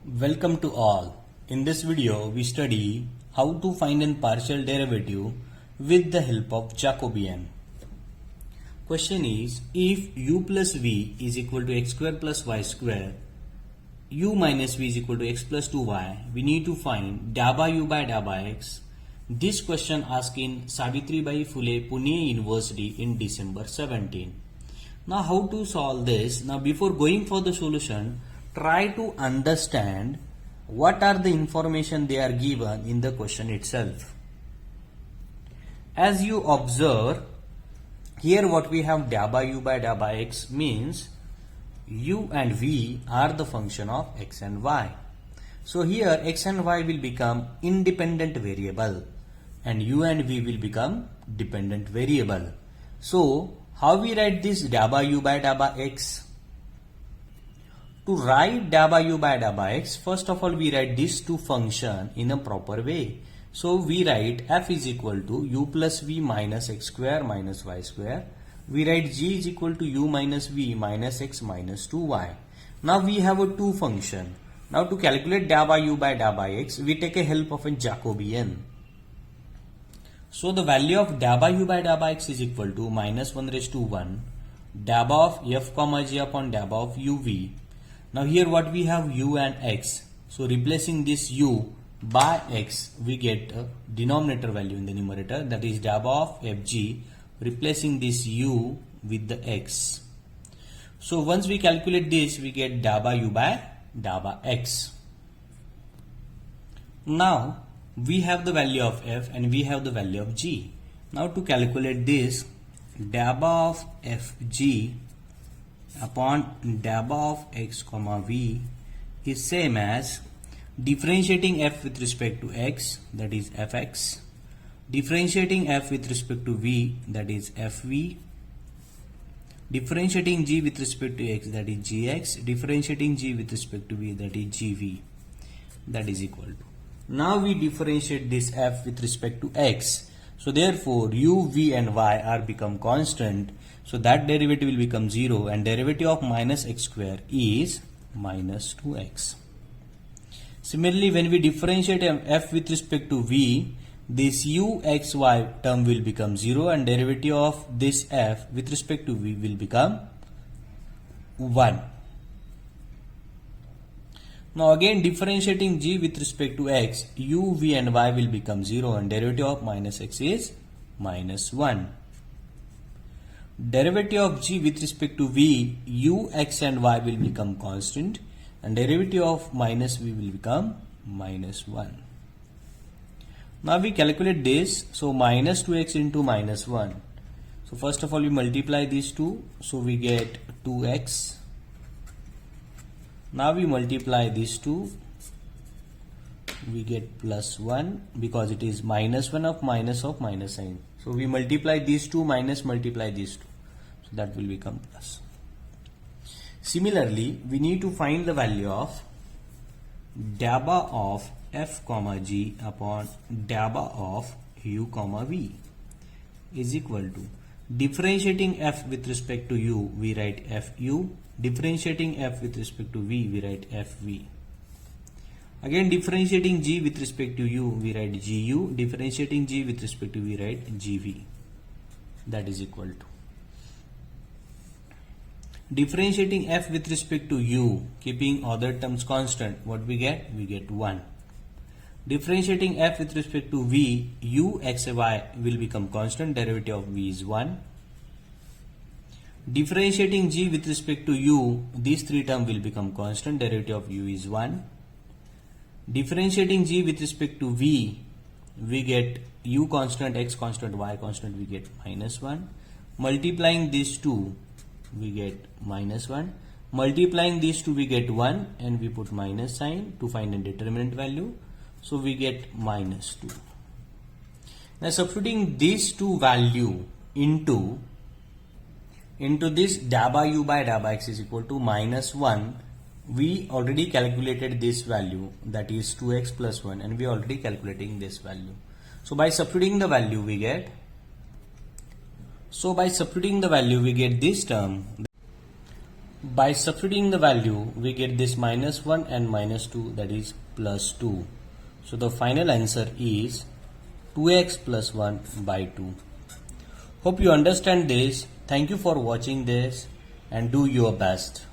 Welcome to all. In this video, we study how to find a partial derivative with the help of Jacobian. Question is, if u plus v is equal to x square plus y square, u minus v is equal to x plus 2y, we need to find da by u by da by x. This question asked in Savitribai Phule Pune University in December 17. Now how to solve this? Now before going for the solution, try to understand what are the information they are given in the question itself. As you observe, here what we have da by u by da by x means u and v are the function of x and y. So here x and y will become independent variable and u and v will become dependent variable. So how we write this da by u by da by x? To write da by u by da by x, first of all we write these two functions in a proper way. So we write f is equal to u plus v minus x square minus y square. We write g is equal to u minus v minus x minus 2y. Now we have a two function. Now to calculate da by u by da by x, we take a help of a Jacobian. So the value of da by u by da by x is equal to minus 1 raised to 1 da by of f comma g upon da by of uv. Now here what we have u and x. So replacing this u by x, we get a denominator value in the numerator, that is da by of fg, replacing this u with the x. So once we calculate this, we get da by u by da by x. Now we have the value of f and we have the value of g. Now to calculate this, da by of fg upon da by of x comma v is same as differentiating f with respect to x, that is fx, differentiating f with respect to v, that is fv, differentiating g with respect to x, that is gx, differentiating g with respect to v, that is gv, that is equal to. Now we differentiate this f with respect to x. So therefore u, v and y are become constant. So that derivative will become 0 and derivative of minus x square is minus 2x. Similarly, when we differentiate f with respect to v, this u x y term will become 0 and derivative of this f with respect to v will become 1. Now again differentiating g with respect to x, u, v and y will become 0 and derivative of minus x is minus 1. Derivative of g with respect to v, u, x and y will become constant and derivative of minus v will become minus 1. Now we calculate this, so minus 2x into minus 1. So first of all we multiply these two, so we get 2x. Now we multiply these two, we get plus 1 because it is minus 1 of minus sign. So we multiply these two minus multiply these two. So that will become plus. Similarly, we need to find the value of da by of f comma g upon da by of u comma v is equal to differentiating f with respect to u, we write fu, differentiating f with respect to v, we write fv. Again differentiating g with respect to u, we write gu, differentiating g with respect to v, write gv, that is equal to. Differentiating f with respect to u, keeping other terms constant, what we get? We get 1. Differentiating f with respect to v, u, x, y will become constant, derivative of v is 1. Differentiating g with respect to u, these three terms will become constant, derivative of u is 1. Differentiating g with respect to v, we get u constant, x constant, y constant, we get minus 1. Multiplying these two, we get minus 1. Multiplying these two, we get 1 and we put minus sign to find a determinant value. So we get minus 2. Now substituting these two value into this da by u by da by x is equal to minus 1. We already calculated this value, that is 2x plus 1, and we are already calculating this value. So by substituting the value we get this term. By substituting the value, we get this minus 1 and minus 2, that is plus 2. So the final answer is 2x plus 1 by 2. Hope you understand this. Thank you for watching this and do your best.